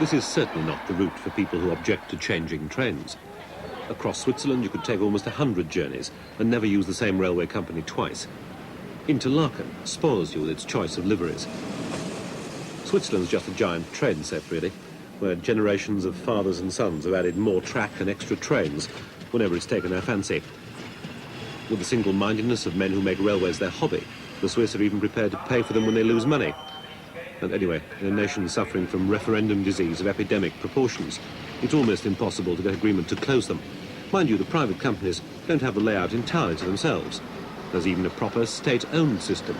This is certainly not the route for people who object to changing trains. Across Switzerland, you could take almost 100 journeys and never use the same railway company twice. Interlaken spoils you with its choice of liveries. Switzerland's just a giant train set, really, where generations of fathers and sons have added more track and extra trains whenever it's taken their fancy. With the single-mindedness of men who make railways their hobby, the Swiss are even prepared to pay for them when they lose money. And anyway, in a nation suffering from referendum disease of epidemic proportions, it's almost impossible to get agreement to close them. Mind you, the private companies don't have the layout entirely to themselves. There's even a proper state-owned system.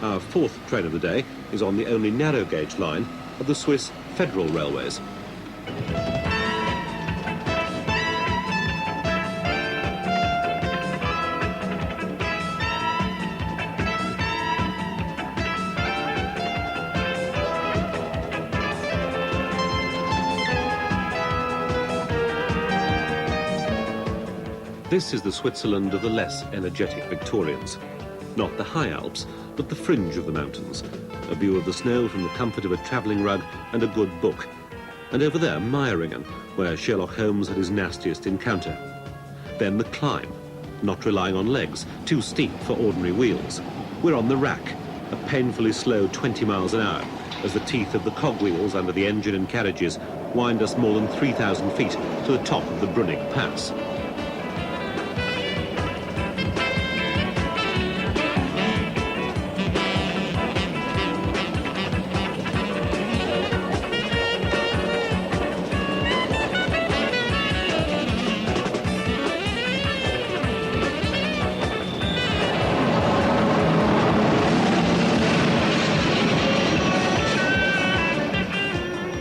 Our fourth train of the day is on the only narrow-gauge line of the Swiss Federal Railways. This is the Switzerland of the less energetic Victorians. Not the high Alps, but the fringe of the mountains. A view of the snow from the comfort of a travelling rug and a good book. And over there, Meiringen, where Sherlock Holmes had his nastiest encounter. Then the climb, not relying on legs, too steep for ordinary wheels. We're on the rack, a painfully slow 20 miles an hour, as the teeth of the cogwheels under the engine and carriages wind us more than 3,000 feet to the top of the Brunig Pass.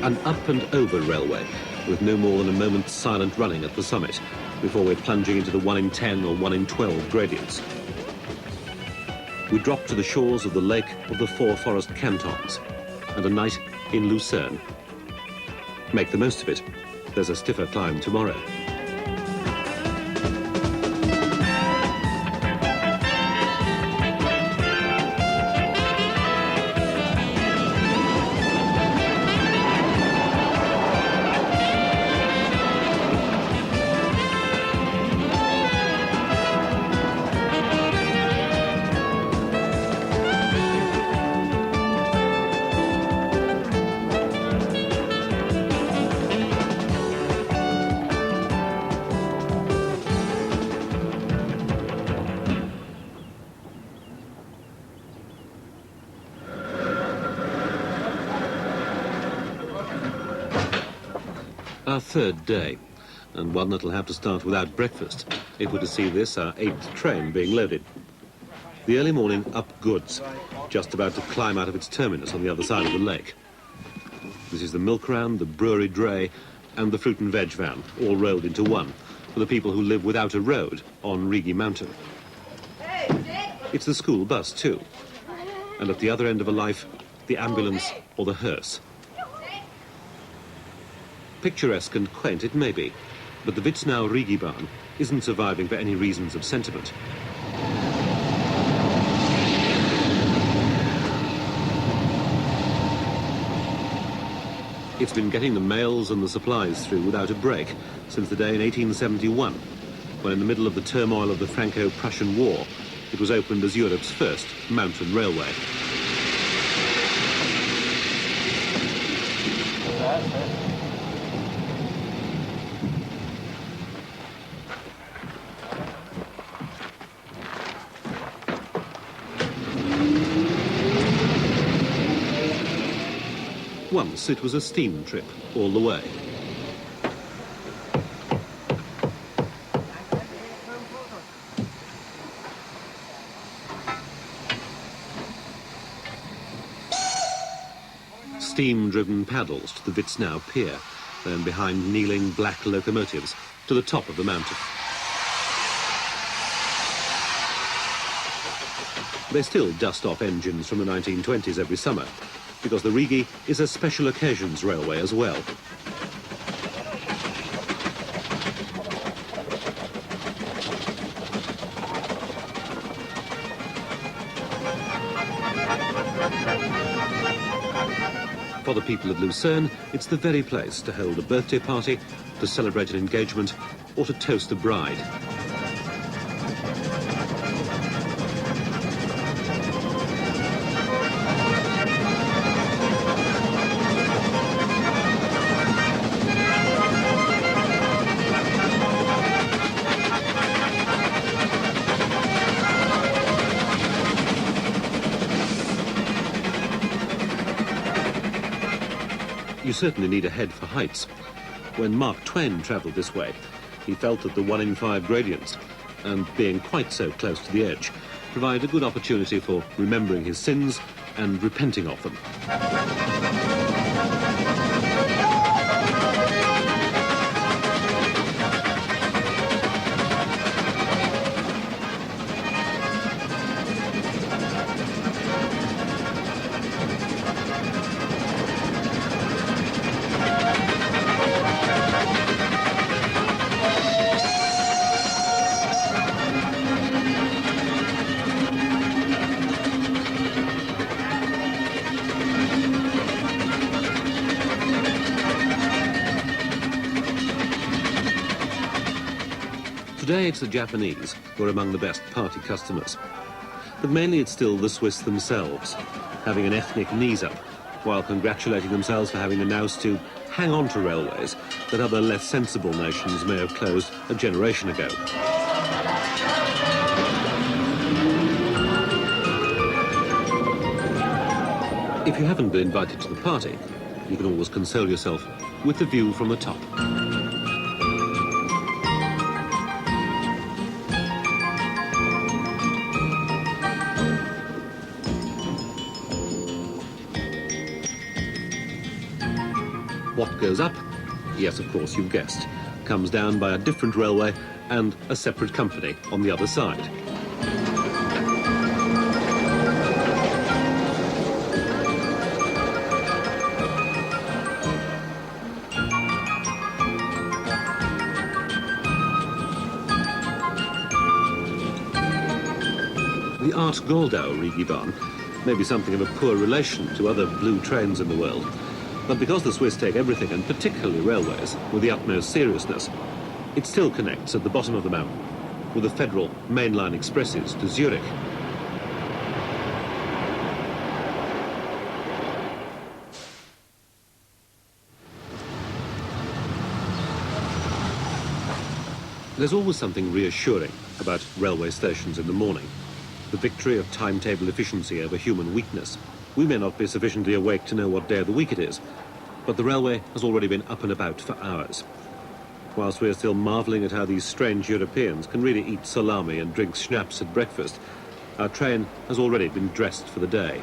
An up and over railway, with no more than a moment's silent running at the summit, before we're plunging into the 1 in 10 or 1 in 12 gradients. We drop to the shores of the lake of the 4 forest cantons, and a night in Lucerne. Make the most of it. There's a stiffer climb tomorrow. Our third day, and one that'll have to start without breakfast if we're to see this, our 8th train, being loaded. The early morning up goods, just about to climb out of its terminus on the other side of the lake. This is the milk round, the brewery dray, and the fruit and veg van, all rolled into one, for the people who live without a road on Rigi Mountain. It's the school bus, too. And at the other end of a life, the ambulance or the hearse. Picturesque and quaint it may be, but the Witznau Rigibahn isn't surviving for any reasons of sentiment. It's been getting the mails and the supplies through without a break since the day in 1871, when in the middle of the turmoil of the Franco-Prussian War, it was opened as Europe's first mountain railway. Once it was a steam trip all the way. Steam-driven paddles to the Witznau pier, then behind kneeling black locomotives to the top of the mountain. They still dust off engines from the 1920s every summer, because the Rigi is a special occasions railway as well. For the people of Lucerne, it's the very place to hold a birthday party, to celebrate an engagement, or to toast a bride. You certainly need a head for heights. When Mark Twain travelled this way, he felt that the 1 in 5 gradients, and being quite so close to the edge, provide a good opportunity for remembering his sins and repenting of them. Today it's the Japanese who are among the best party customers. But mainly it's still the Swiss themselves, having an ethnic knees up, while congratulating themselves for having the nous to hang on to railways that other less sensible nations may have closed a generation ago. If you haven't been invited to the party, you can always console yourself with the view from the top. What goes up? Yes, of course, you've guessed. Comes down by a different railway and a separate company on the other side. The Art Goldau Regiebahn may be something of a poor relation to other blue trains in the world, but because the Swiss take everything, and particularly railways, with the utmost seriousness, it still connects at the bottom of the mountain with the federal mainline expresses to Zurich. There's always something reassuring about railway stations in the morning. The victory of timetable efficiency over human weakness. We may not be sufficiently awake to know what day of the week it is, but the railway has already been up and about for hours. Whilst we're still marvelling at how these strange Europeans can really eat salami and drink schnapps at breakfast, our train has already been dressed for the day.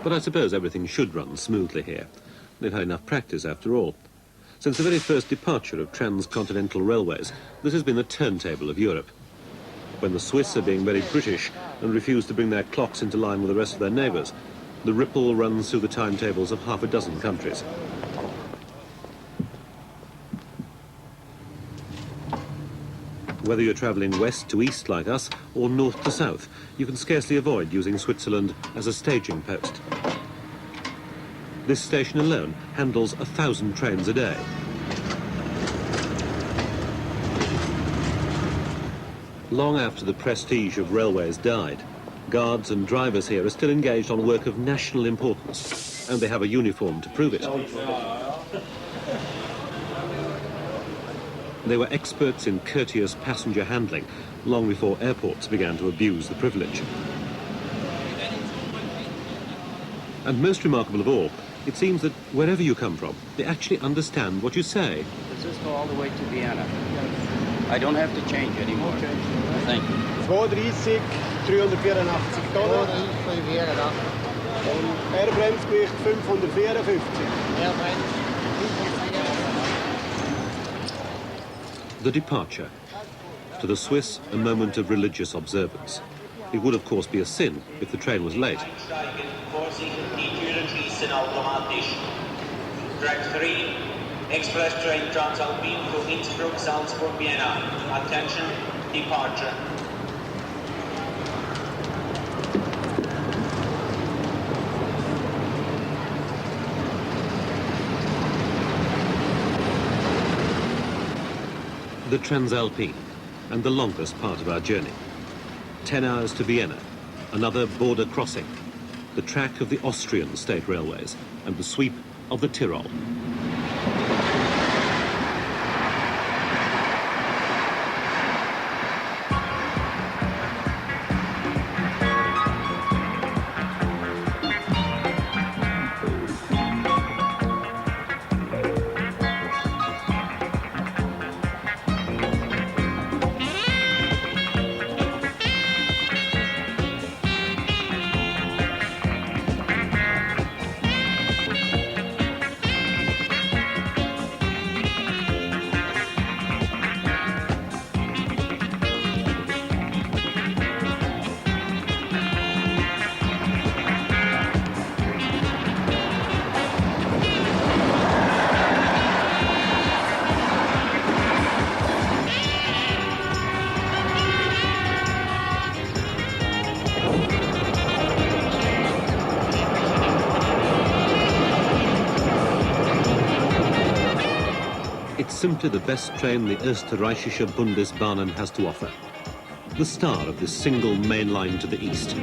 But I suppose everything should run smoothly here. They've had enough practice after all. Since the very first departure of transcontinental railways, this has been the turntable of Europe. When the Swiss are being very British and refuse to bring their clocks into line with the rest of their neighbours, the ripple runs through the timetables of half a dozen countries. Whether you're travelling west to east like us, or north to south, you can scarcely avoid using Switzerland as a staging post. This station alone handles 1,000 trains a day. Long after the prestige of railways died, guards and drivers here are still engaged on work of national importance, and they have a uniform to prove it. They were experts in courteous passenger handling long before airports began to abuse the privilege. And most remarkable of all, it seems that wherever you come from, they actually understand what you say. Does this go all the way to Vienna? I don't have to change anymore. Okay. Thank you. 230, 384 Tonnen. 384. Und Airbremsgewicht 554. The departure. To the Swiss, a moment of religious observance. It would, of course, be a sin if the train was late. Track 3, express train Transalpine to Innsbruck, Salzburg, Vienna. Attention, departure. The Transalpine, and the longest part of our journey. 10 hours to Vienna, another border crossing, the track of the Austrian state railways, and the sweep of the Tyrol. It's simply the best train the Österreichische Bundesbahnen has to offer. The star of this single main line to the east.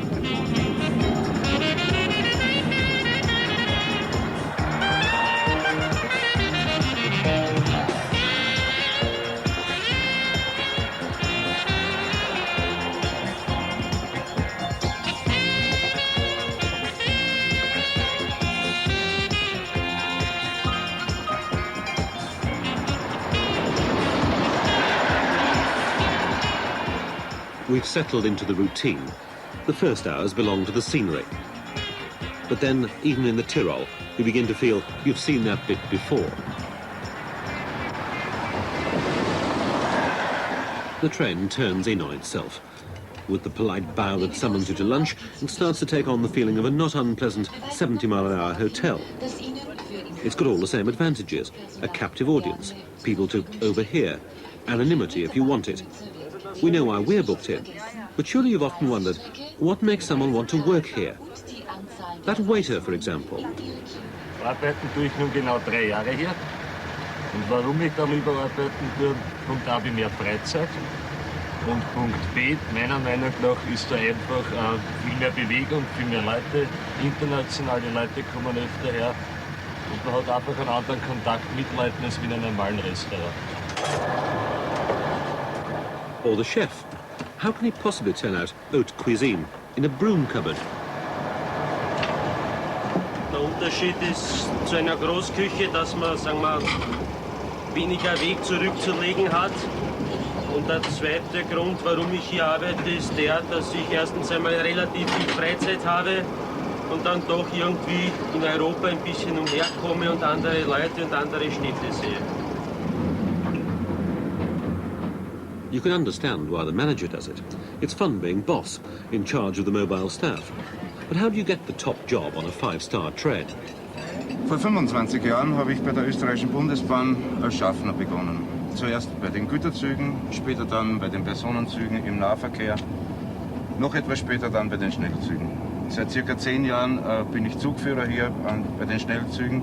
We've settled into the routine. The first hours belong to the scenery. But then, even in the Tyrol, you begin to feel you've seen that bit before. The train turns in on itself. With the polite bow that summons you to lunch, it starts to take on the feeling of a not unpleasant 70-mile-an-hour hotel. It's got all the same advantages. A captive audience, people to overhear, anonymity if you want it. We know why we're booked in, but surely you've often wondered, what makes someone want to work here? That waiter, for example. Arbeiten tue ich nun genau 3 Jahre hier. Und warum ich da lieber arbeiten tue, Punkt A, habe ich mehr Freizeit. Und Punkt B, meiner Meinung nach, ist da einfach viel mehr Bewegung, viel mehr Leute. Internationale Leute kommen öfter her. Und man hat einfach einen anderen Kontakt mit Leuten als wie in einem normalen Restaurant. Or the chef. How can he possibly turn out haute cuisine in a broom cupboard? Der Unterschied ist zu einer Großküche, dass man, sagen wir, weniger Weg zurückzulegen hat. Und der zweite Grund, warum ich hier arbeite, ist der, dass ich erstens einmal relativ viel Freizeit habe und dann doch irgendwie in Europa ein bisschen umherkomme und andere Leute und andere Städte sehe. You can understand why the manager does it. It's fun being boss, in charge of the mobile staff. But how do you get the top job on a 5-star train? Vor 25 Jahren habe ich bei der österreichischen Bundesbahn als Schaffner begonnen. Zuerst bei den Güterzügen, später dann bei den Personenzügen im Nahverkehr, noch etwas später dann bei den Schnellzügen. Seit circa 10 Jahren bin ich Zugführer hier bei den Schnellzügen.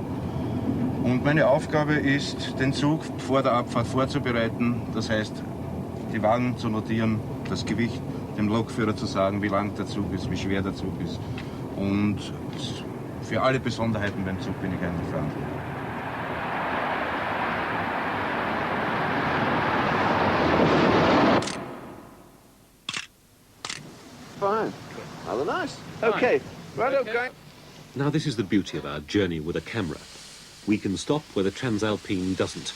Und meine Aufgabe ist, den Zug vor der Abfahrt vorzubereiten, das heißt, die Wagen zu notieren, das Gewicht, dem Lokführer zu sagen, wie lang der Zug ist, wie schwer der Zug ist. Und für alle Besonderheiten beim Zug bin ich eigentlich verantwortlich. Fine. Rather nice. Okay. Right, okay. Now this is the beauty of our journey with a camera. We can stop where the Transalpine doesn't.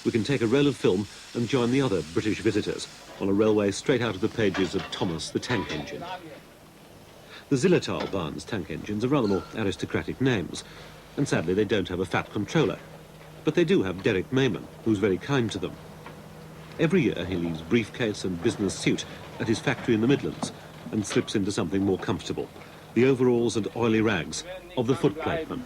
We can take a roll of film and join the other British visitors on a railway straight out of the pages of Thomas the Tank Engine. The Zillertalbahn's tank engines are rather more aristocratic names, and sadly they don't have a fat controller. But they do have Derek Mayman, who's very kind to them. Every year he leaves briefcase and business suit at his factory in the Midlands and slips into something more comfortable, the overalls and oily rags of the footplateman.